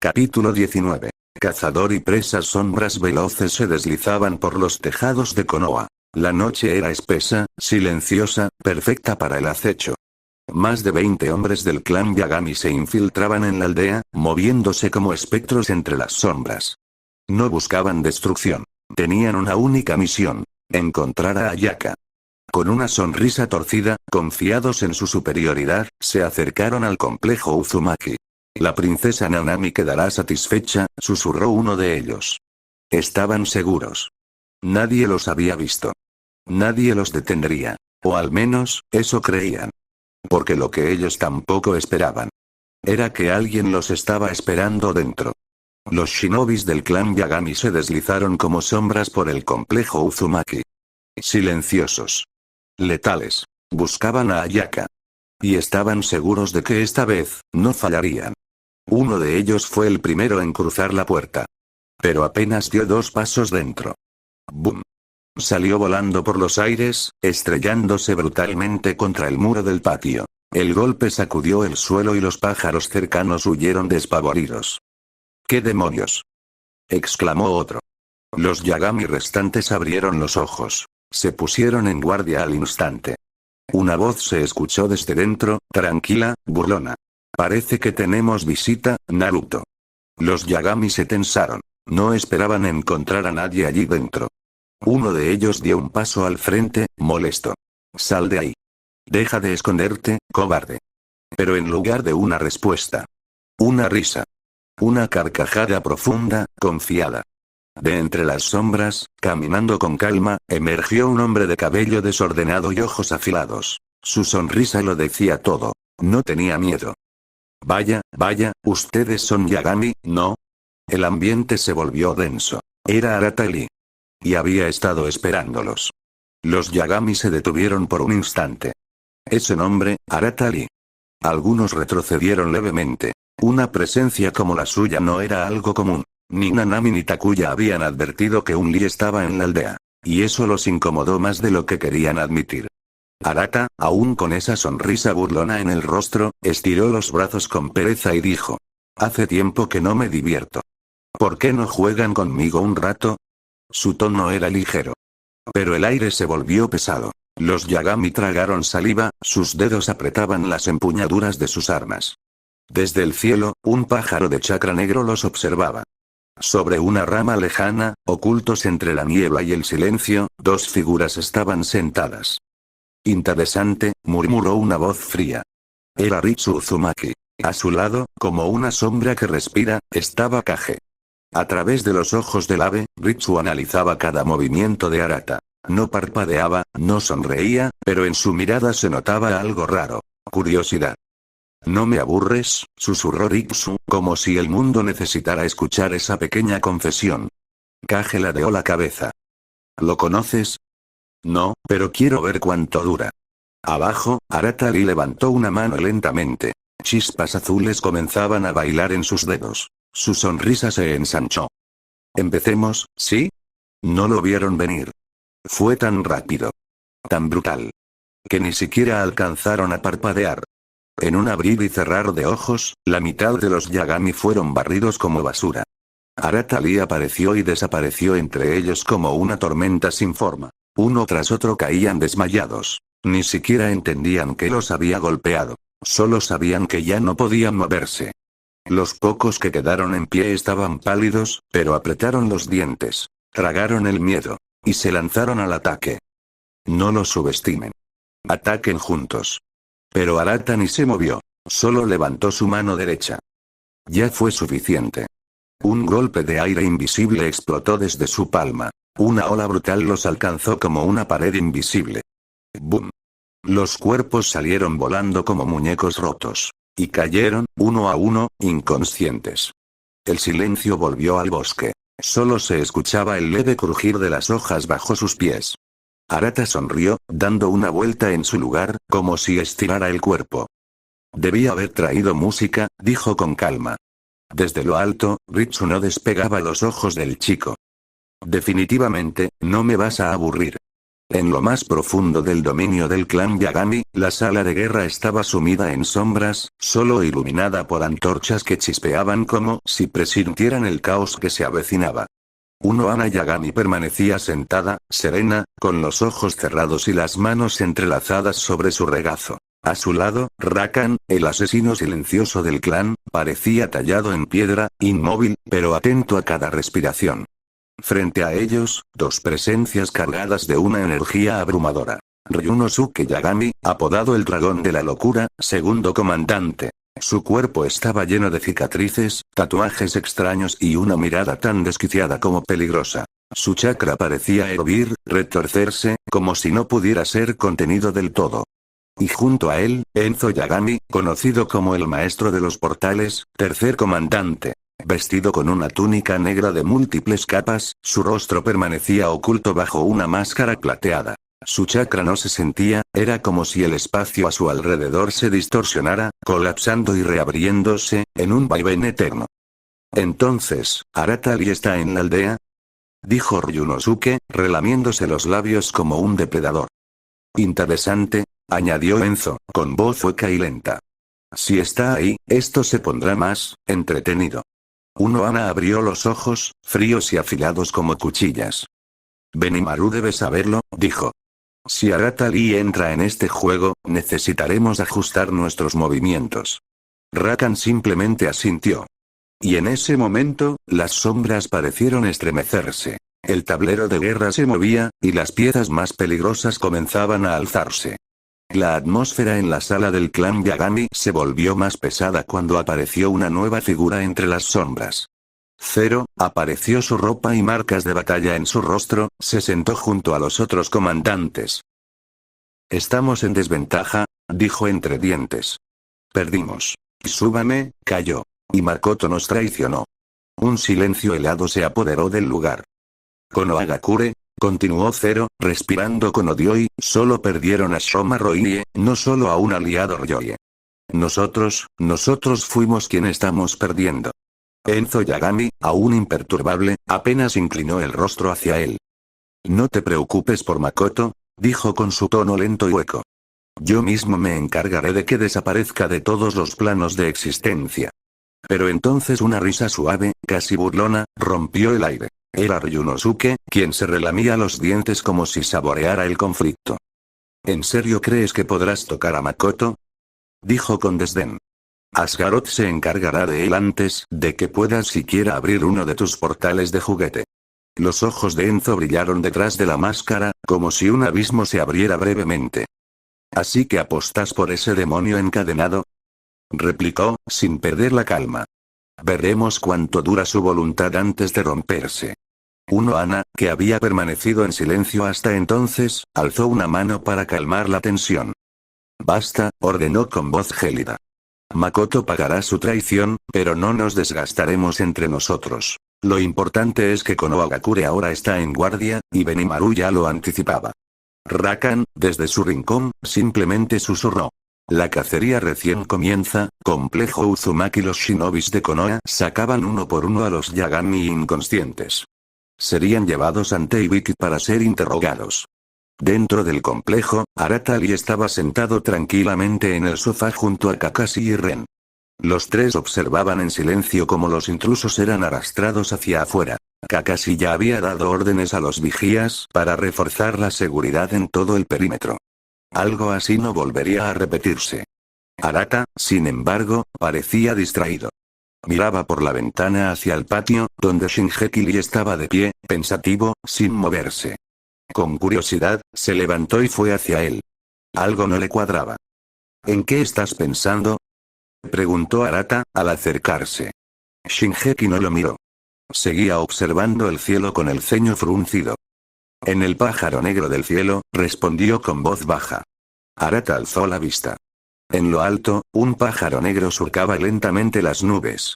Capítulo 19. Cazador y presa. Sombras veloces se deslizaban por los tejados de Konoha. La noche era espesa, silenciosa, perfecta para el acecho. Más de 20 hombres del clan Yagami se infiltraban en la aldea, moviéndose como espectros entre las sombras. No buscaban destrucción. Tenían una única misión: encontrar a Ayaka. Con una sonrisa torcida, confiados en su superioridad, se acercaron al complejo Uzumaki. La princesa Nanami quedará satisfecha, susurró uno de ellos. Estaban seguros. Nadie los había visto. Nadie los detendría. O al menos, eso creían. Porque lo que ellos tampoco esperaban era que alguien los estaba esperando dentro. Los shinobis del clan Yagami se deslizaron como sombras por el complejo Uzumaki. Silenciosos. Letales. Buscaban a Ayaka. Y estaban seguros de que esta vez, no fallarían. Uno de ellos fue el primero en cruzar la puerta. Pero apenas dio 2 pasos dentro. ¡Bum! Salió volando por los aires, estrellándose brutalmente contra el muro del patio. El golpe sacudió el suelo y los pájaros cercanos huyeron despavoridos. ¿Qué demonios?, exclamó otro. Los Yagami restantes abrieron los ojos. Se pusieron en guardia al instante. Una voz se escuchó desde dentro, tranquila, burlona. Parece que tenemos visita, Naruto. Los Yagami se tensaron. No esperaban encontrar a nadie allí dentro. Uno de ellos dio un paso al frente, molesto. Sal de ahí. Deja de esconderte, cobarde. Pero en lugar de una respuesta, una risa. Una carcajada profunda, confiada. De entre las sombras, caminando con calma, emergió un hombre de cabello desordenado y ojos afilados. Su sonrisa lo decía todo. No tenía miedo. Vaya, ustedes son Yagami, ¿no? El ambiente se volvió denso. Era Arata Lee. Y había estado esperándolos. Los Yagami se detuvieron por un instante. Ese nombre, Arata Lee. Algunos retrocedieron levemente. Una presencia como la suya no era algo común. Ni Nanami ni Takuya habían advertido que un Lee estaba en la aldea. Y eso los incomodó más de lo que querían admitir. Arata, aún con esa sonrisa burlona en el rostro, estiró los brazos con pereza y dijo: hace tiempo que no me divierto. ¿Por qué no juegan conmigo un rato? Su tono era ligero. Pero el aire se volvió pesado. Los Yagami tragaron saliva, sus dedos apretaban las empuñaduras de sus armas. Desde el cielo, un pájaro de chakra negro los observaba. Sobre una rama lejana, ocultos entre la niebla y el silencio, 2 figuras estaban sentadas. Interesante, murmuró una voz fría. Era Ritsu Uzumaki. A su lado, como una sombra que respira, estaba Kage. A través de los ojos del ave, Ritsu analizaba cada movimiento de Arata. No parpadeaba, no sonreía, pero en su mirada se notaba algo raro. Curiosidad. ¿No me aburres?, susurró Ritsu, como si el mundo necesitara escuchar esa pequeña confesión. Kage ladeó la cabeza. ¿Lo conoces? No, pero quiero ver cuánto dura. Abajo, Arata Lee levantó una mano lentamente. Chispas azules comenzaban a bailar en sus dedos. Su sonrisa se ensanchó. ¿Empecemos, sí? No lo vieron venir. Fue tan rápido. Tan brutal. Que ni siquiera alcanzaron a parpadear. En un abrir y cerrar de ojos, la mitad de los Yagami fueron barridos como basura. Arata Lee apareció y desapareció entre ellos como una tormenta sin forma. Uno tras otro caían desmayados. Ni siquiera entendían que los había golpeado. Solo sabían que ya no podían moverse. Los pocos que quedaron en pie estaban pálidos, pero apretaron los dientes. Tragaron el miedo. Y se lanzaron al ataque. No los subestimen. Ataquen juntos. Pero Arata ni se movió. Solo levantó su mano derecha. Ya fue suficiente. Un golpe de aire invisible explotó desde su palma. Una ola brutal los alcanzó como una pared invisible. ¡Bum! Los cuerpos salieron volando como muñecos rotos. Y cayeron, uno a uno, inconscientes. El silencio volvió al bosque. Solo se escuchaba el leve crujir de las hojas bajo sus pies. Arata sonrió, dando una vuelta en su lugar, como si estirara el cuerpo. Debía haber traído música, dijo con calma. Desde lo alto, Ritsu no despegaba los ojos del chico. Definitivamente, no me vas a aburrir. En lo más profundo del dominio del clan Yagami, la sala de guerra estaba sumida en sombras, solo iluminada por antorchas que chispeaban como si presintieran el caos que se avecinaba. Ana Yagami permanecía sentada, serena, con los ojos cerrados y las manos entrelazadas sobre su regazo. A su lado, Rakan, el asesino silencioso del clan, parecía tallado en piedra, inmóvil, pero atento a cada respiración. Frente a ellos, dos presencias cargadas de una energía abrumadora. Ryunosuke Yagami, apodado el dragón de la locura, segundo comandante. Su cuerpo estaba lleno de cicatrices, tatuajes extraños y una mirada tan desquiciada como peligrosa. Su chakra parecía hervir, retorcerse, como si no pudiera ser contenido del todo. Y junto a él, Enzo Yagami, conocido como el maestro de los portales, tercer comandante. Vestido con una túnica negra de múltiples capas, su rostro permanecía oculto bajo una máscara plateada. Su chakra no se sentía, era como si el espacio a su alrededor se distorsionara, colapsando y reabriéndose, en un vaivén eterno. Entonces, ¿Arata Lee está en la aldea?, dijo Ryunosuke, relamiéndose los labios como un depredador. Interesante, añadió Enzo, con voz hueca y lenta. Si está ahí, esto se pondrá más entretenido. Ana abrió los ojos, fríos y afilados como cuchillas. Benimaru debe saberlo, dijo. Si Arata Lee entra en este juego, necesitaremos ajustar nuestros movimientos. Rakan simplemente asintió. Y en ese momento, las sombras parecieron estremecerse. El tablero de guerra se movía, y las piezas más peligrosas comenzaban a alzarse. La atmósfera en la sala del clan Yagami se volvió más pesada cuando apareció una nueva figura entre las sombras. Zero, apareció su ropa y marcas de batalla en su rostro, se sentó junto a los otros comandantes. Estamos en desventaja, dijo entre dientes. Perdimos. Izubame, cayó. Y Makoto nos traicionó. Un silencio helado se apoderó del lugar. Konohagakure, continuó Zero, respirando con odio y, solo perdieron a Shoma Roie, no solo a un aliado Ryoye. Nosotros fuimos quienes estamos perdiendo. Enzo Yagami, aún imperturbable, apenas inclinó el rostro hacia él. No te preocupes por Makoto, dijo con su tono lento y hueco. Yo mismo me encargaré de que desaparezca de todos los planos de existencia. Pero entonces una risa suave, casi burlona, rompió el aire. Era Ryunosuke, quien se relamía los dientes como si saboreara el conflicto. ¿En serio crees que podrás tocar a Makoto?, dijo con desdén. Asgaroth se encargará de él antes de que puedas siquiera abrir uno de tus portales de juguete. Los ojos de Enzo brillaron detrás de la máscara, como si un abismo se abriera brevemente. ¿Así que apostas por ese demonio encadenado?, replicó, sin perder la calma. Veremos cuánto dura su voluntad antes de romperse. Ana, que había permanecido en silencio hasta entonces, alzó una mano para calmar la tensión. Basta, ordenó con voz gélida. Makoto pagará su traición, pero no nos desgastaremos entre nosotros. Lo importante es que Konohagakure ahora está en guardia, y Benimaru ya lo anticipaba. Rakan, desde su rincón, simplemente susurró. La cacería recién comienza, complejo Uzumaki. Los shinobis de Konoha sacaban uno por uno a los Yagami inconscientes. Serían llevados ante Ibiki para ser interrogados. Dentro del complejo, Arata Lee estaba sentado tranquilamente en el sofá junto a Kakashi y Ren. Los tres observaban en silencio cómo los intrusos eran arrastrados hacia afuera. Kakashi ya había dado órdenes a los vigías para reforzar la seguridad en todo el perímetro. Algo así no volvería a repetirse. Arata, sin embargo, parecía distraído. Miraba por la ventana hacia el patio, donde Shingeki Lee estaba de pie, pensativo, sin moverse. Con curiosidad, se levantó y fue hacia él. Algo no le cuadraba. ¿En qué estás pensando?, preguntó Arata, al acercarse. Shingeki no lo miró. Seguía observando el cielo con el ceño fruncido. En el pájaro negro del cielo, respondió con voz baja. Arata alzó la vista. En lo alto, un pájaro negro surcaba lentamente las nubes.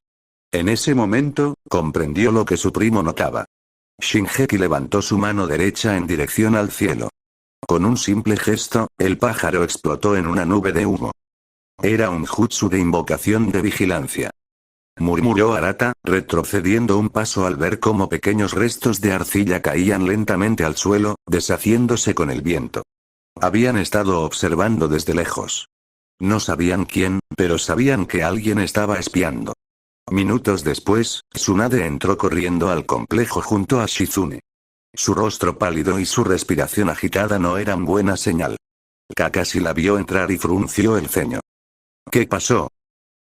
En ese momento, comprendió lo que su primo notaba. Shingeki levantó su mano derecha en dirección al cielo. Con un simple gesto, el pájaro explotó en una nube de humo. Era un jutsu de invocación de vigilancia. murmuró Arata, retrocediendo un paso al ver cómo pequeños restos de arcilla caían lentamente al suelo, deshaciéndose con el viento. Habían estado observando desde lejos. No sabían quién, pero sabían que alguien estaba espiando. Minutos después, Tsunade entró corriendo al complejo junto a Shizune. Su rostro pálido y su respiración agitada no eran buena señal. Kakashi la vio entrar y frunció el ceño. ¿Qué pasó?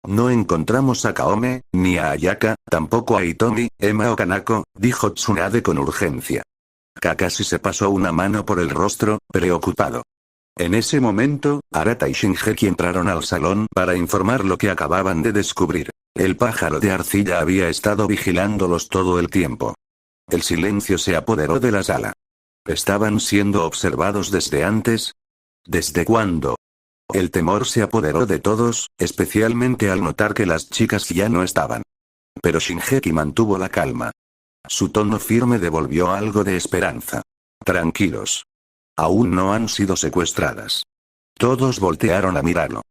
No encontramos a Kaome, ni a Ayaka, tampoco a Hitomi, Emma o Kanako, dijo Tsunade con urgencia. Kakashi se pasó una mano por el rostro, preocupado. En ese momento, Arata y Shinji entraron al salón para informar lo que acababan de descubrir. El pájaro de arcilla había estado vigilándolos todo el tiempo. El silencio se apoderó de la sala. ¿Estaban siendo observados desde antes? ¿Desde cuándo? El temor se apoderó de todos, especialmente al notar que las chicas ya no estaban. Pero Shinji mantuvo la calma. Su tono firme devolvió algo de esperanza. Tranquilos. Aún no han sido secuestradas. Todos voltearon a mirarlo.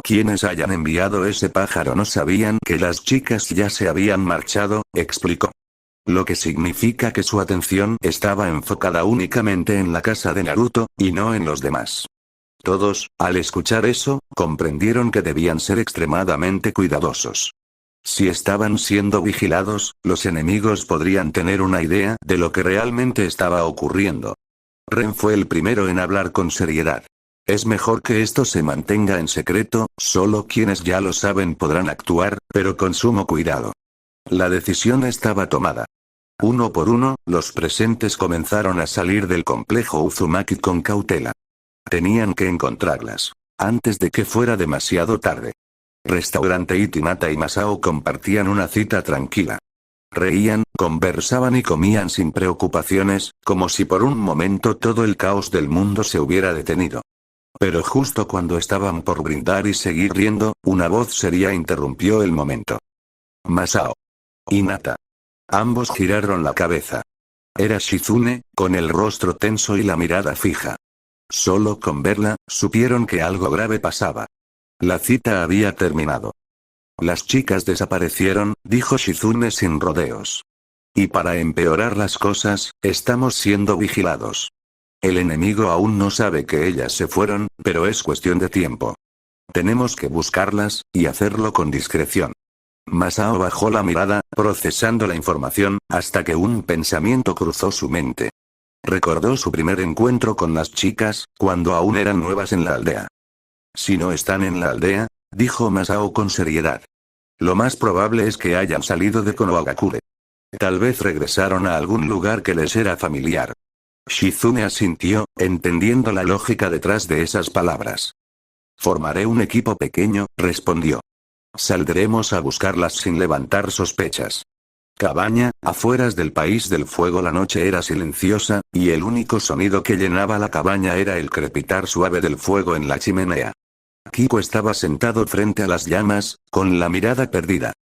Quienes hayan enviado ese pájaro no sabían que las chicas ya se habían marchado, explicó. Lo que significa que su atención estaba enfocada únicamente en la casa de Naruto, y no en los demás. Todos, al escuchar eso, comprendieron que debían ser extremadamente cuidadosos. Si estaban siendo vigilados, los enemigos podrían tener una idea de lo que realmente estaba ocurriendo. Ren fue el primero en hablar con seriedad. Es mejor que esto se mantenga en secreto, solo quienes ya lo saben podrán actuar, pero con sumo cuidado. La decisión estaba tomada. Uno por uno, los presentes comenzaron a salir del complejo Uzumaki con cautela. Tenían que encontrarlas, antes de que fuera demasiado tarde. Restaurante Itinata y Masao compartían una cita tranquila. Reían, conversaban y comían sin preocupaciones, como si por un momento todo el caos del mundo se hubiera detenido. Pero justo cuando estaban por brindar y seguir riendo, una voz seria interrumpió el momento. Masao. Hinata. Ambos giraron la cabeza. Era Shizune, con el rostro tenso y la mirada fija. Solo con verla, supieron que algo grave pasaba. La cita había terminado. Las chicas desaparecieron, dijo Shizune sin rodeos. Y para empeorar las cosas, estamos siendo vigilados. El enemigo aún no sabe que ellas se fueron, pero es cuestión de tiempo. Tenemos que buscarlas, y hacerlo con discreción. Masao bajó la mirada, procesando la información, hasta que un pensamiento cruzó su mente. Recordó su primer encuentro con las chicas, cuando aún eran nuevas en la aldea. Si no están en la aldea, dijo Masao con seriedad. Lo más probable es que hayan salido de Konohagakure. Tal vez regresaron a algún lugar que les era familiar. Shizune asintió, entendiendo la lógica detrás de esas palabras. Formaré un equipo pequeño, respondió. Saldremos a buscarlas sin levantar sospechas. Cabaña, afueras del país del fuego. La noche era silenciosa, y el único sonido que llenaba la cabaña era el crepitar suave del fuego en la chimenea. Kiko estaba sentado frente a las llamas, con la mirada perdida.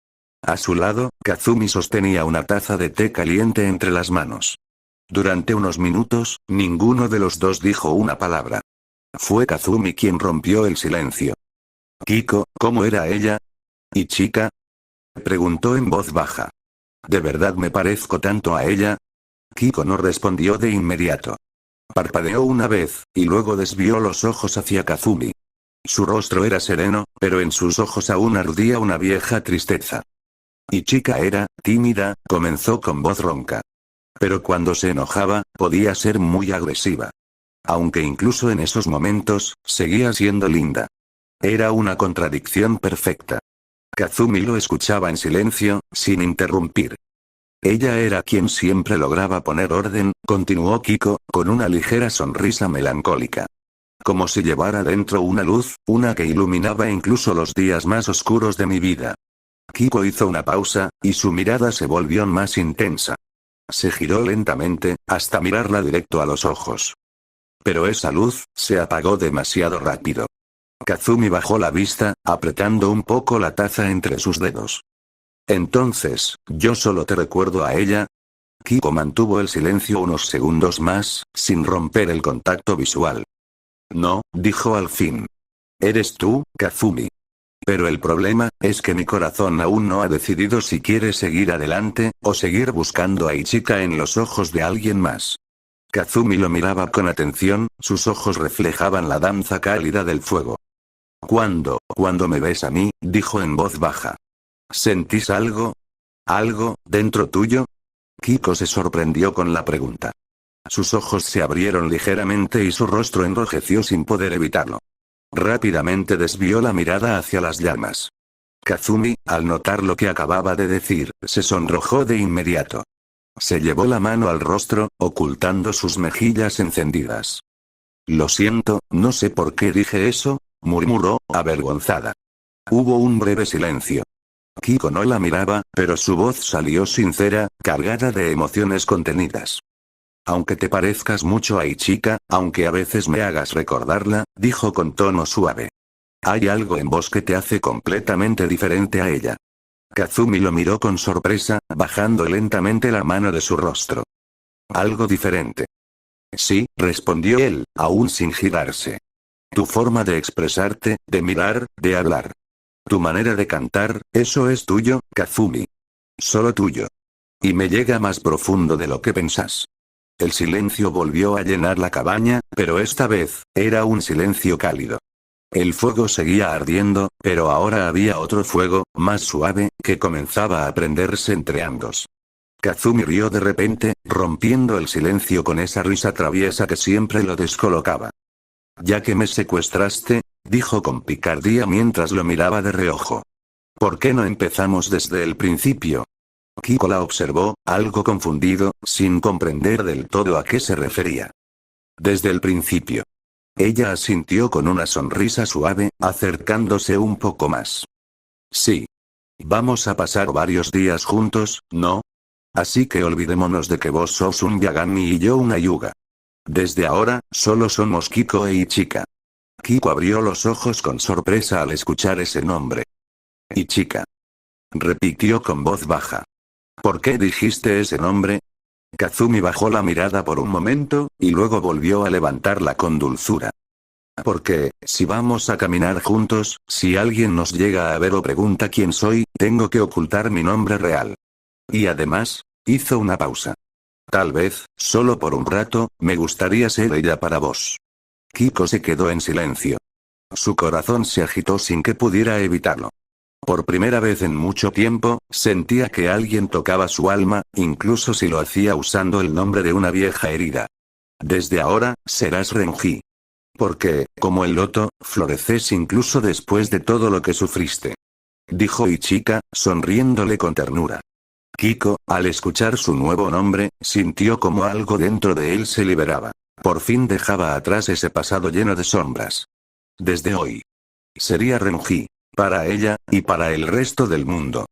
A su lado, Kazumi sostenía una taza de té caliente entre las manos. Durante unos minutos, ninguno de los dos dijo una palabra. Fue Kazumi quien rompió el silencio. Kiko, ¿cómo era ella? ¿Y chica? Preguntó en voz baja. ¿De verdad me parezco tanto a ella? Kiko no respondió de inmediato. Parpadeó una vez, y luego desvió los ojos hacia Kazumi. Su rostro era sereno, pero en sus ojos aún ardía una vieja tristeza. Y chica era, tímida, comenzó con voz ronca. Pero cuando se enojaba, podía ser muy agresiva. Aunque incluso en esos momentos, seguía siendo linda. Era una contradicción perfecta. Kazumi lo escuchaba en silencio, sin interrumpir. Ella era quien siempre lograba poner orden, continuó Kiko, con una ligera sonrisa melancólica. Como si llevara dentro una luz, una que iluminaba incluso los días más oscuros de mi vida. Kiko hizo una pausa, y su mirada se volvió más intensa. Se giró lentamente, hasta mirarla directo a los ojos. Pero esa luz, se apagó demasiado rápido. Kazumi bajó la vista, apretando un poco la taza entre sus dedos. Entonces, ¿yo solo te recuerdo a ella? Kiko mantuvo el silencio unos segundos más, sin romper el contacto visual. No, dijo al fin. Eres tú, Kazumi. Pero el problema, es que mi corazón aún no ha decidido si quiere seguir adelante, o seguir buscando a Ichika en los ojos de alguien más. Kazumi lo miraba con atención, sus ojos reflejaban la danza cálida del fuego. Cuando me ves a mí, dijo en voz baja. ¿Sentís algo? ¿Algo, dentro tuyo? Kiko se sorprendió con la pregunta. Sus ojos se abrieron ligeramente y su rostro enrojeció sin poder evitarlo. Rápidamente desvió la mirada hacia las llamas. Kazumi, al notar lo que acababa de decir, se sonrojó de inmediato. Se llevó la mano al rostro, ocultando sus mejillas encendidas. Lo siento, no sé por qué dije eso, murmuró, avergonzada. Hubo un breve silencio. Kiko no la miraba, pero su voz salió sincera, cargada de emociones contenidas. Aunque te parezcas mucho a Ichika, aunque a veces me hagas recordarla, dijo con tono suave. Hay algo en vos que te hace completamente diferente a ella. Kazumi lo miró con sorpresa, bajando lentamente la mano de su rostro. Algo diferente. Sí, respondió él, aún sin girarse. Tu forma de expresarte, de mirar, de hablar. Tu manera de cantar, eso es tuyo, Kazumi. Solo tuyo. Y me llega más profundo de lo que pensás. El silencio volvió a llenar la cabaña, pero esta vez, era un silencio cálido. El fuego seguía ardiendo, pero ahora había otro fuego, más suave, que comenzaba a prenderse entre ambos. Kazumi rió de repente, rompiendo el silencio con esa risa traviesa que siempre lo descolocaba. Ya que me secuestraste, dijo con picardía mientras lo miraba de reojo. ¿Por qué no empezamos desde el principio? Kiko la observó, algo confundido, sin comprender del todo a qué se refería. Desde el principio. Ella asintió con una sonrisa suave, acercándose un poco más. Sí. Vamos a pasar varios días juntos, ¿no? Así que olvidémonos de que vos sos un Yagami y yo una Yuga. Desde ahora, solo somos Kiko e Ichika. Kiko abrió los ojos con sorpresa al escuchar ese nombre. Ichika. Repitió con voz baja. ¿Por qué dijiste ese nombre? Kazumi bajó la mirada por un momento, y luego volvió a levantarla con dulzura. Porque, si vamos a caminar juntos, si alguien nos llega a ver o pregunta quién soy, tengo que ocultar mi nombre real. Y además, hizo una pausa. Tal vez, solo por un rato, me gustaría ser ella para vos. Kiko se quedó en silencio. Su corazón se agitó sin que pudiera evitarlo. Por primera vez en mucho tiempo, sentía que alguien tocaba su alma, incluso si lo hacía usando el nombre de una vieja herida. Desde ahora, serás Renji. Porque, como el loto, floreces incluso después de todo lo que sufriste. Dijo Ichika, sonriéndole con ternura. Kiko, al escuchar su nuevo nombre, sintió como algo dentro de él se liberaba. Por fin dejaba atrás ese pasado lleno de sombras. Desde hoy. Sería Renji. Para ella, y para el resto del mundo.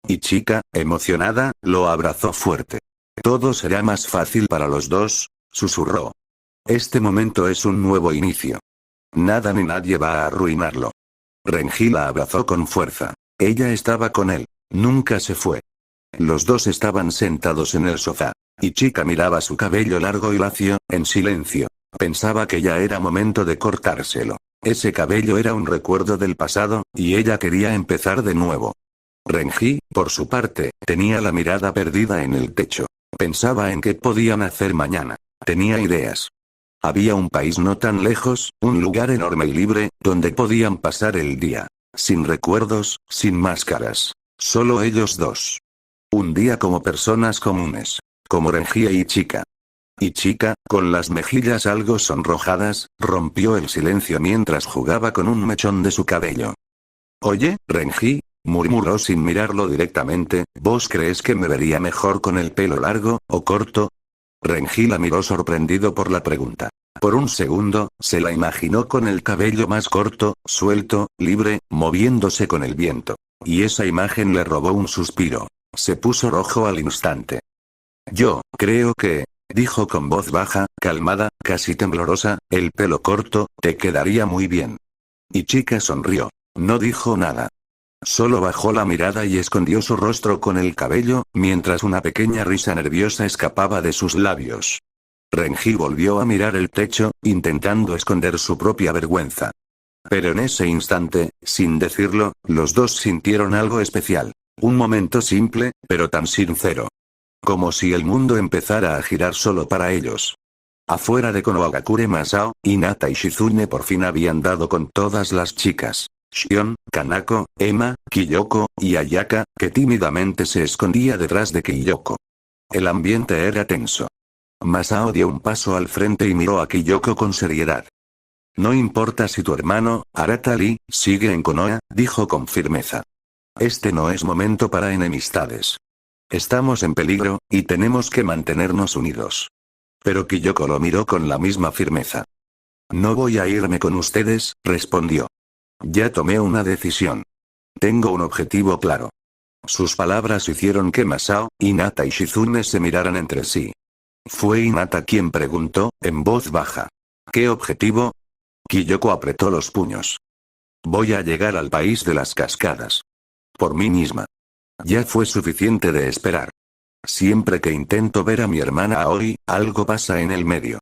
Ichika, emocionada, lo abrazó fuerte. Todo será más fácil para los dos, susurró. Este momento es un nuevo inicio. Nada ni nadie va a arruinarlo. Renji la abrazó con fuerza. Ella estaba con él. Nunca se fue. Los dos estaban sentados en el sofá. Ichika miraba su cabello largo y lacio, en silencio. Pensaba que ya era momento de cortárselo. Ese cabello era un recuerdo del pasado, y ella quería empezar de nuevo. Renji, por su parte, tenía la mirada perdida en el techo. Pensaba en qué podían hacer mañana. Tenía ideas. Había un país no tan lejos, un lugar enorme y libre, donde podían pasar el día. Sin recuerdos, sin máscaras. Solo ellos dos. Un día como personas comunes. Como Renji e Ichika. Ichika, con las mejillas algo sonrojadas, rompió el silencio mientras jugaba con un mechón de su cabello. Oye, Renji, murmuró sin mirarlo directamente, ¿vos crees que me vería mejor con el pelo largo, o corto? Renji la miró sorprendido por la pregunta. Por un segundo, se la imaginó con el cabello más corto, suelto, libre, moviéndose con el viento. Y esa imagen le robó un suspiro. Se puso rojo al instante. Yo, creo que... dijo con voz baja, calmada, casi temblorosa, el pelo corto, te quedaría muy bien. Ichika sonrió. No dijo nada. Solo bajó la mirada y escondió su rostro con el cabello, mientras una pequeña risa nerviosa escapaba de sus labios. Renji volvió a mirar el techo, intentando esconder su propia vergüenza. Pero en ese instante, sin decirlo, los dos sintieron algo especial. Un momento simple, pero tan sincero. Como si el mundo empezara a girar solo para ellos. Afuera de Konohagakure, Masao, Hinata y Shizune por fin habían dado con todas las chicas. Shion, Kanako, Emma, Kyoko, y Ayaka, que tímidamente se escondía detrás de Kyoko. El ambiente era tenso. Masao dio un paso al frente y miró a Kyoko con seriedad. No importa si tu hermano, Arata Lee, sigue en Konoha, dijo con firmeza. Este no es momento para enemistades. Estamos en peligro, y tenemos que mantenernos unidos. Pero Kyoko lo miró con la misma firmeza. No voy a irme con ustedes, respondió. Ya tomé una decisión. Tengo un objetivo claro. Sus palabras hicieron que Masao, Hinata y Shizune se miraran entre sí. Fue Hinata quien preguntó, en voz baja. ¿Qué objetivo? Kyoko apretó los puños. Voy a llegar al país de las cascadas. Por mí misma. Ya fue suficiente de esperar. Siempre que intento ver a mi hermana Aoi, algo pasa en el medio.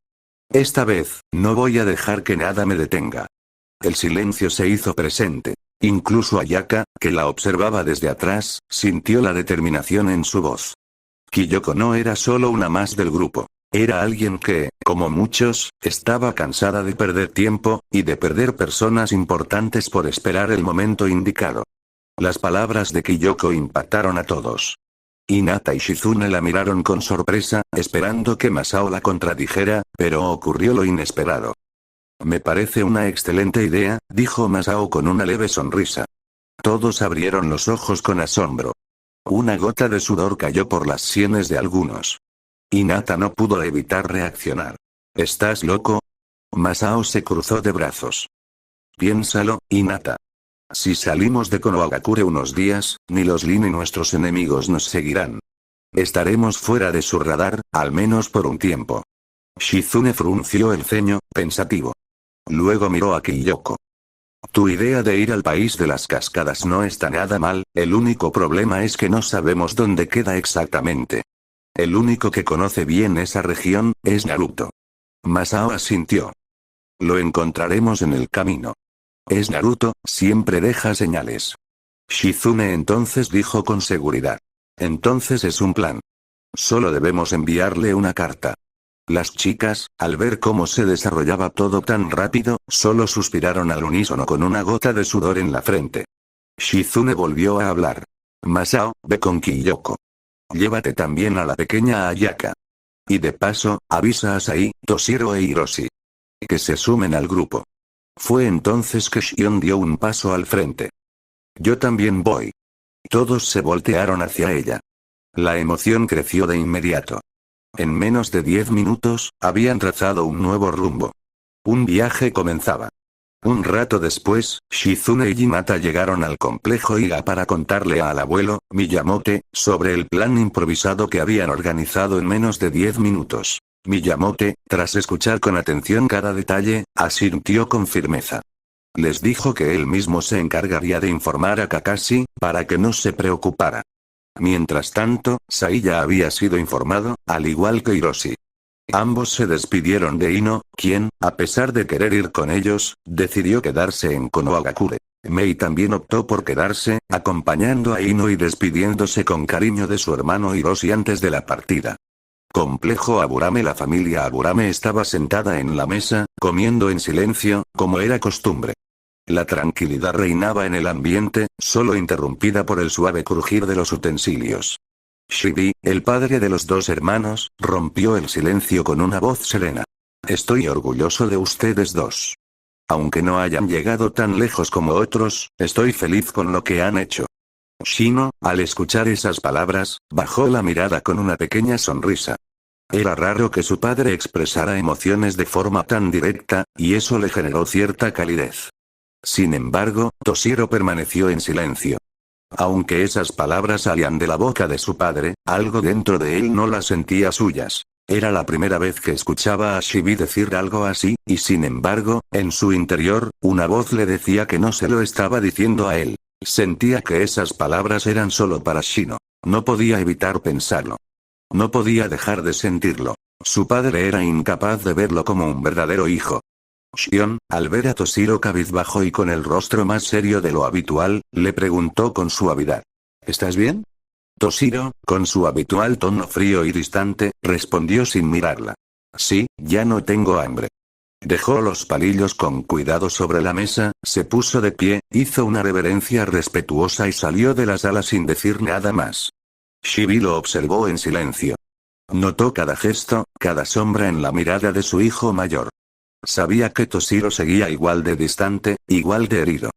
Esta vez, no voy a dejar que nada me detenga. El silencio se hizo presente. Incluso Ayaka, que la observaba desde atrás, sintió la determinación en su voz. Kyoko no era solo una más del grupo. Era alguien que, como muchos, estaba cansada de perder tiempo, y de perder personas importantes por esperar el momento indicado. Las palabras de Kyoko impactaron a todos. Hinata y Shizune la miraron con sorpresa, esperando que Masao la contradijera, pero ocurrió lo inesperado. Me parece una excelente idea, dijo Masao con una leve sonrisa. Todos abrieron los ojos con asombro. Una gota de sudor cayó por las sienes de algunos. Hinata no pudo evitar reaccionar. ¿Estás loco? Masao se cruzó de brazos. Piénsalo, Hinata. Si salimos de Konohagakure unos días, ni los Lee ni nuestros enemigos nos seguirán. Estaremos fuera de su radar, al menos por un tiempo. Shizune frunció el ceño, pensativo. Luego miró a Kyoko. Tu idea de ir al país de las cascadas no está nada mal, el único problema es que no sabemos dónde queda exactamente. El único que conoce bien esa región, es Naruto. Masao asintió. Lo encontraremos en el camino. Es Naruto, siempre deja señales. Shizune entonces dijo con seguridad. Entonces es un plan. Solo debemos enviarle una carta. Las chicas, al ver cómo se desarrollaba todo tan rápido, solo suspiraron al unísono con una gota de sudor en la frente. Shizune volvió a hablar. Masao, ve con Kyoko. Llévate también a la pequeña Ayaka. Y de paso, avisa a Sai, Toshiro e Hiroshi. Que se sumen al grupo. Fue entonces que Shion dio un paso al frente. Yo también voy. Todos se voltearon hacia ella. La emoción creció de inmediato. En menos de 10 minutos, habían trazado un nuevo rumbo. Un viaje comenzaba. Un rato después, Shizune y Hinata llegaron al complejo Iga para contarle al abuelo, Miyamote, sobre el plan improvisado que habían organizado en menos de 10 minutos. Miyamote, tras escuchar con atención cada detalle, asintió con firmeza. Les dijo que él mismo se encargaría de informar a Kakashi, para que no se preocupara. Mientras tanto, Sai ya había sido informado, al igual que Hiroshi. Ambos se despidieron de Ino, quien, a pesar de querer ir con ellos, decidió quedarse en Konohagakure. Mei también optó por quedarse, acompañando a Ino y despidiéndose con cariño de su hermano Hiroshi antes de la partida. Complejo Aburame. La familia Aburame estaba sentada en la mesa, comiendo en silencio, como era costumbre. La tranquilidad reinaba en el ambiente, solo interrumpida por el suave crujir de los utensilios. Shibi, el padre de los dos hermanos, rompió el silencio con una voz serena. Estoy orgulloso de ustedes dos. Aunque no hayan llegado tan lejos como otros, estoy feliz con lo que han hecho. Shino, al escuchar esas palabras, bajó la mirada con una pequeña sonrisa. Era raro que su padre expresara emociones de forma tan directa, y eso le generó cierta calidez. Sin embargo, Toshiro permaneció en silencio. Aunque esas palabras salían de la boca de su padre, algo dentro de él no las sentía suyas. Era la primera vez que escuchaba a Shibi decir algo así, y sin embargo, en su interior, una voz le decía que no se lo estaba diciendo a él. Sentía que esas palabras eran solo para Shino. No podía evitar pensarlo. No podía dejar de sentirlo. Su padre era incapaz de verlo como un verdadero hijo. Shion, al ver a Toshiro cabizbajo y con el rostro más serio de lo habitual, le preguntó con suavidad. ¿Estás bien? Toshiro, con su habitual tono frío y distante, respondió sin mirarla. Sí, ya no tengo hambre. Dejó los palillos con cuidado sobre la mesa, se puso de pie, hizo una reverencia respetuosa y salió de la sala sin decir nada más. Shibi lo observó en silencio. Notó cada gesto, cada sombra en la mirada de su hijo mayor. Sabía que Toshiro seguía igual de distante, igual de herido.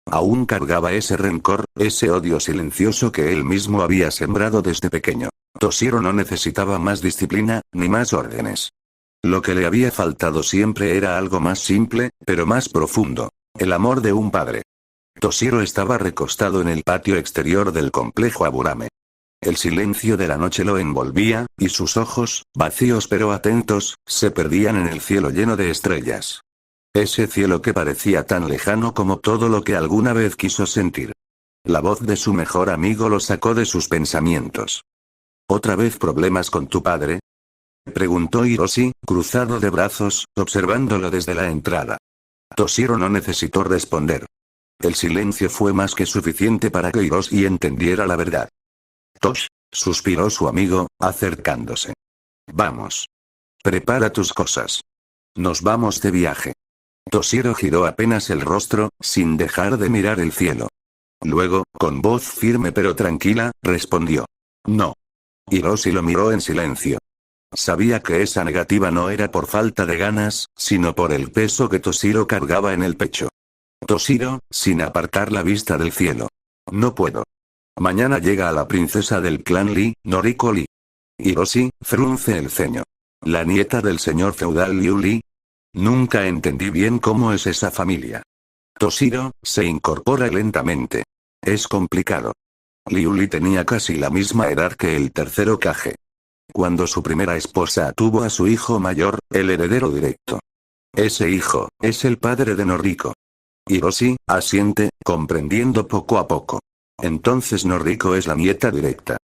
Aún cargaba ese rencor, ese odio silencioso que él mismo había sembrado desde pequeño. Toshiro no necesitaba más disciplina, ni más órdenes. Lo que le había faltado siempre era algo más simple, pero más profundo. El amor de un padre. Toshiro estaba recostado en el patio exterior del complejo Aburame. El silencio de la noche lo envolvía, y sus ojos, vacíos pero atentos, se perdían en el cielo lleno de estrellas. Ese cielo que parecía tan lejano como todo lo que alguna vez quiso sentir. La voz de su mejor amigo lo sacó de sus pensamientos. ¿Otra vez problemas con tu padre?, preguntó Hiroshi, cruzado de brazos, observándolo desde la entrada. Toshiro no necesitó responder. El silencio fue más que suficiente para que Hiroshi entendiera la verdad. Tosh, suspiró su amigo, acercándose. Vamos. Prepara tus cosas. Nos vamos de viaje. Toshiro giró apenas el rostro, sin dejar de mirar el cielo. Luego, con voz firme pero tranquila, respondió. No. Hiroshi lo miró en silencio. Sabía que esa negativa no era por falta de ganas, sino por el peso que Toshiro cargaba en el pecho. Toshiro, sin apartar la vista del cielo. No puedo. Mañana llega a la princesa del clan Lee, Noriko Lee. Hiroshi, frunce el ceño. ¿La nieta del señor feudal Liu Lee? Nunca entendí bien cómo es esa familia. Toshiro, se incorpora lentamente. Es complicado. Liu Lee tenía casi la misma edad que el tercer Kage. Cuando su primera esposa tuvo a su hijo mayor, el heredero directo. Ese hijo, es el padre de Noriko. Hiroshi, asiente, comprendiendo poco a poco. Entonces Noriko es la nieta directa.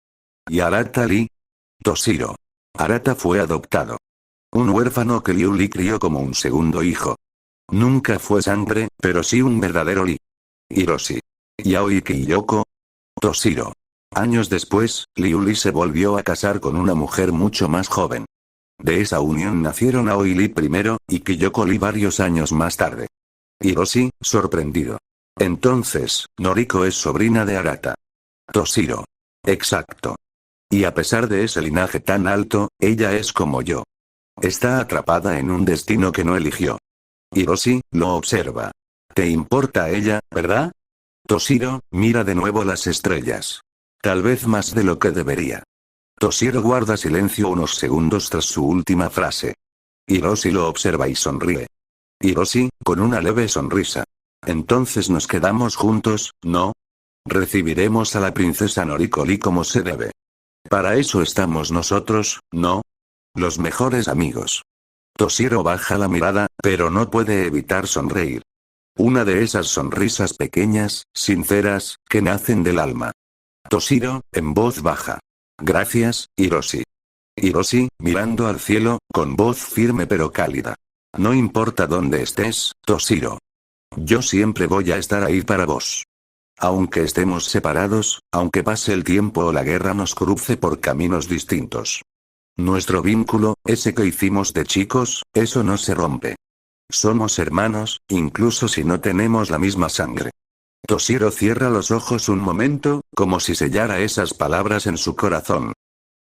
¿Y Arata Lee? Toshiro. Arata fue adoptado. Un huérfano que Liu Lee crió como un segundo hijo. Nunca fue sangre, pero sí un verdadero Lee. Hiroshi. ¿Yaoi Kiyoko? Toshiro. Años después, Liu Lee se volvió a casar con una mujer mucho más joven. De esa unión nacieron Aoi Lee primero, y Kiyoko Lee varios años más tarde. Hiroshi, sorprendido. Entonces, Noriko es sobrina de Arata. Toshiro. Exacto. Y a pesar de ese linaje tan alto, ella es como yo. Está atrapada en un destino que no eligió. Hiroshi, lo observa. ¿Te importa ella, verdad? Toshiro, mira de nuevo las estrellas. Tal vez más de lo que debería. Toshiro guarda silencio unos segundos tras su última frase. Hiroshi lo observa y sonríe. Hiroshi, con una leve sonrisa. Entonces nos quedamos juntos, ¿no? Recibiremos a la princesa Noriko Lee como se debe. Para eso estamos nosotros, ¿no? Los mejores amigos. Toshiro baja la mirada, pero no puede evitar sonreír. Una de esas sonrisas pequeñas, sinceras, que nacen del alma. Toshiro, en voz baja. Gracias, Hiroshi. Hiroshi, mirando al cielo, con voz firme pero cálida. No importa dónde estés, Toshiro. Yo siempre voy a estar ahí para vos. Aunque estemos separados, aunque pase el tiempo o la guerra nos cruce por caminos distintos. Nuestro vínculo, ese que hicimos de chicos, eso no se rompe. Somos hermanos, incluso si no tenemos la misma sangre. Toshiro cierra los ojos un momento, como si sellara esas palabras en su corazón.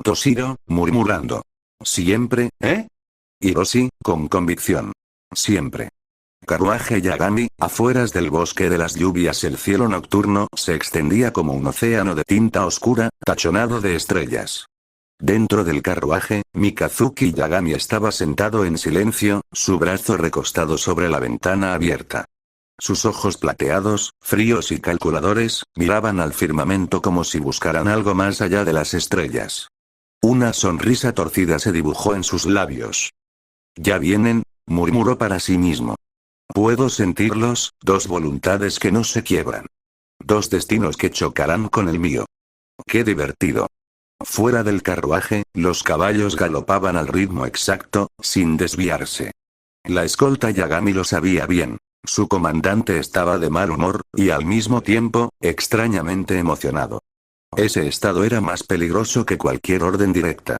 Toshiro, murmurando. Siempre, ¿eh? Hiroshi, con convicción. Siempre. Carruaje Yagami, afueras del bosque de las lluvias el cielo nocturno se extendía como un océano de tinta oscura, tachonado de estrellas. Dentro del carruaje, Mikazuki Yagami estaba sentado en silencio, su brazo recostado sobre la ventana abierta. Sus ojos plateados, fríos y calculadores, miraban al firmamento como si buscaran algo más allá de las estrellas. Una sonrisa torcida se dibujó en sus labios. Ya vienen, murmuró para sí mismo. Puedo sentirlos, dos voluntades que no se quiebran. Dos destinos que chocarán con el mío. ¡Qué divertido! Fuera del carruaje, los caballos galopaban al ritmo exacto, sin desviarse. La escolta Yagami lo sabía bien. Su comandante estaba de mal humor, y al mismo tiempo, extrañamente emocionado. Ese estado era más peligroso que cualquier orden directa.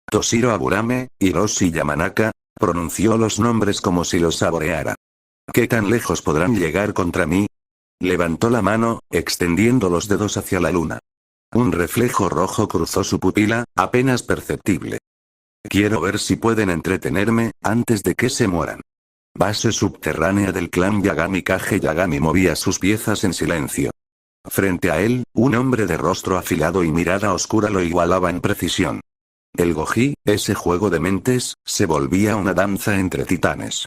Toshiro Aburame, Hiroshi Yamanaka, pronunció los nombres como si los saboreara. ¿Qué tan lejos podrán llegar contra mí? Levantó la mano, extendiendo los dedos hacia la luna. Un reflejo rojo cruzó su pupila, apenas perceptible. Quiero ver si pueden entretenerme, antes de que se mueran. Base subterránea del clan Yagami. Kage Yagami movía sus piezas en silencio. Frente a él, un hombre de rostro afilado y mirada oscura lo igualaba en precisión. El Goji, ese juego de mentes, se volvía una danza entre titanes.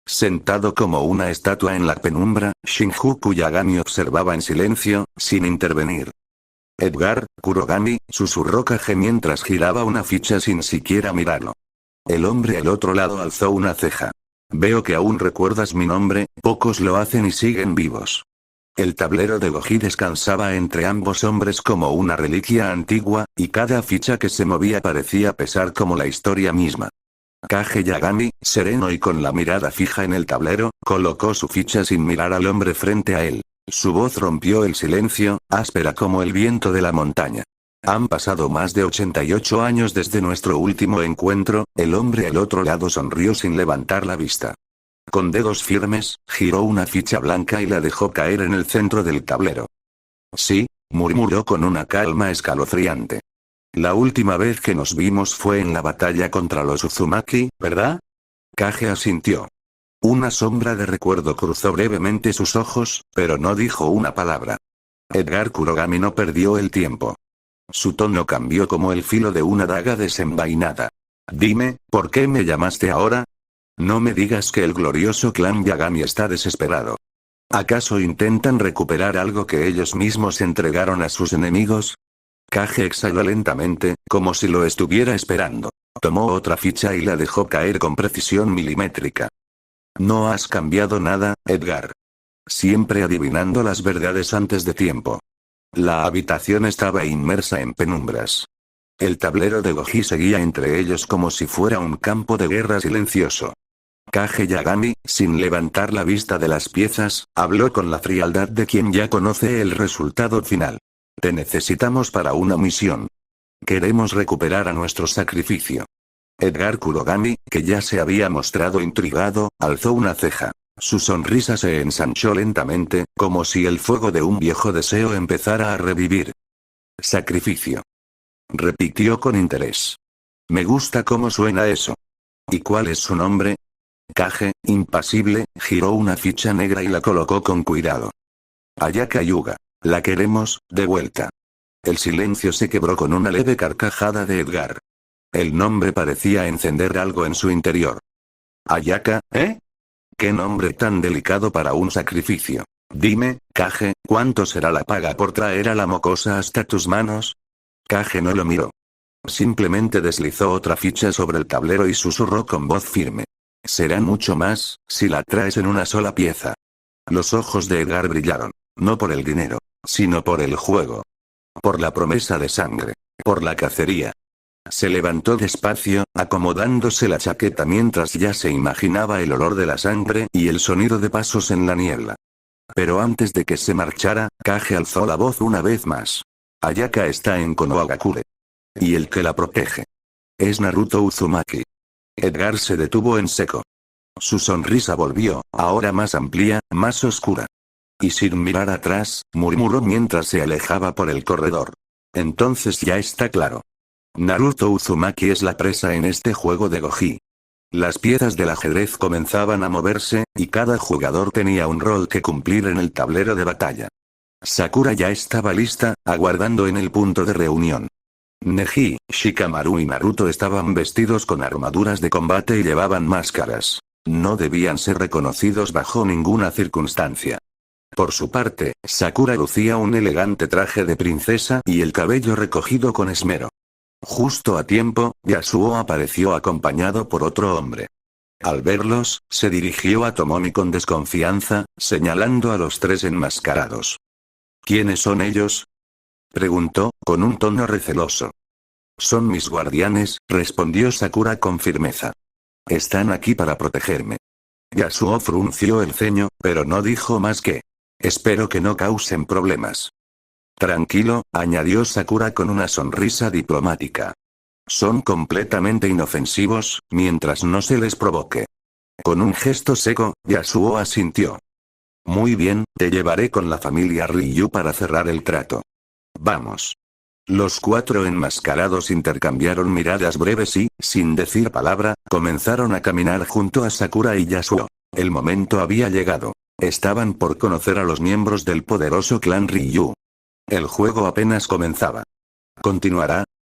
Sentado como una estatua en la penumbra, Shinjuku Yagami observaba en silencio, sin intervenir. Edgar, Kurogami, susurró Kage mientras giraba una ficha sin siquiera mirarlo. El hombre al otro lado alzó una ceja. Veo que aún recuerdas mi nombre, pocos lo hacen y siguen vivos. El tablero de Goji descansaba entre ambos hombres como una reliquia antigua, y cada ficha que se movía parecía pesar como la historia misma. Kage Yagami, sereno y con la mirada fija en el tablero, colocó su ficha sin mirar al hombre frente a él. Su voz rompió el silencio, áspera como el viento de la montaña. Han pasado más de 88 años desde nuestro último encuentro. El hombre al otro lado sonrió sin levantar la vista. Con dedos firmes, giró una ficha blanca y la dejó caer en el centro del tablero. Sí, murmuró con una calma escalofriante. La última vez que nos vimos fue en la batalla contra los Uzumaki, ¿verdad? Kage asintió. Una sombra de recuerdo cruzó brevemente sus ojos, pero no dijo una palabra. Edgar Kurogami no perdió el tiempo. Su tono cambió como el filo de una daga desenvainada. Dime, ¿por qué me llamaste ahora? No me digas que el glorioso clan Yagami está desesperado. ¿Acaso intentan recuperar algo que ellos mismos entregaron a sus enemigos? Kage exhaló lentamente, como si lo estuviera esperando. Tomó otra ficha y la dejó caer con precisión milimétrica. No has cambiado nada, Edgar. Siempre adivinando las verdades antes de tiempo. La habitación estaba inmersa en penumbras. El tablero de Goji seguía entre ellos como si fuera un campo de guerra silencioso. Kage Yagami, sin levantar la vista de las piezas, habló con la frialdad de quien ya conoce el resultado final. Te necesitamos para una misión. Queremos recuperar a nuestro sacrificio. Edgar Kurogami, que ya se había mostrado intrigado, alzó una ceja. Su sonrisa se ensanchó lentamente, como si el fuego de un viejo deseo empezara a revivir. Sacrificio. Repitió con interés. Me gusta cómo suena eso. ¿Y cuál es su nombre? Kage, impasible, giró una ficha negra y la colocó con cuidado. Ayaka Yuga. La queremos, de vuelta. El silencio se quebró con una leve carcajada de Edgar. El nombre parecía encender algo en su interior. Ayaka, ¿eh? ¿Qué nombre tan delicado para un sacrificio? Dime, Kage, ¿cuánto será la paga por traer a la mocosa hasta tus manos? Kage no lo miró. Simplemente deslizó otra ficha sobre el tablero y susurró con voz firme. Será mucho más, si la traes en una sola pieza. Los ojos de Edgar brillaron. No por el dinero, sino por el juego. Por la promesa de sangre. Por la cacería. Se levantó despacio, acomodándose la chaqueta mientras ya se imaginaba el olor de la sangre y el sonido de pasos en la niebla. Pero antes de que se marchara, Kage alzó la voz una vez más. Ayaka está en Konohagakure. Y el que la protege es Naruto Uzumaki. Edgar se detuvo en seco. Su sonrisa volvió, ahora más amplia, más oscura. Y sin mirar atrás, murmuró mientras se alejaba por el corredor. Entonces ya está claro. Naruto Uzumaki es la presa en este juego de Goji. Las piezas del ajedrez comenzaban a moverse, y cada jugador tenía un rol que cumplir en el tablero de batalla. Sakura ya estaba lista, aguardando en el punto de reunión. Neji, Shikamaru y Naruto estaban vestidos con armaduras de combate y llevaban máscaras. No debían ser reconocidos bajo ninguna circunstancia. Por su parte, Sakura lucía un elegante traje de princesa y el cabello recogido con esmero. Justo a tiempo, Yasuo apareció acompañado por otro hombre. Al verlos, se dirigió a Tomomi con desconfianza, señalando a los tres enmascarados. ¿Quiénes son ellos? Preguntó, con un tono receloso. Son mis guardianes, respondió Sakura con firmeza. Están aquí para protegerme. Yasuo frunció el ceño, pero no dijo más que: espero que no causen problemas. Tranquilo, añadió Sakura con una sonrisa diplomática. Son completamente inofensivos, mientras no se les provoque. Con un gesto seco, Yasuo asintió. Muy bien, te llevaré con la familia Ryu para cerrar el trato. Vamos. Los 4 enmascarados intercambiaron miradas breves y, sin decir palabra, comenzaron a caminar junto a Sakura y Yasuo. El momento había llegado. Estaban por conocer a los miembros del poderoso clan Ryu. El juego apenas comenzaba. ¿Continuará?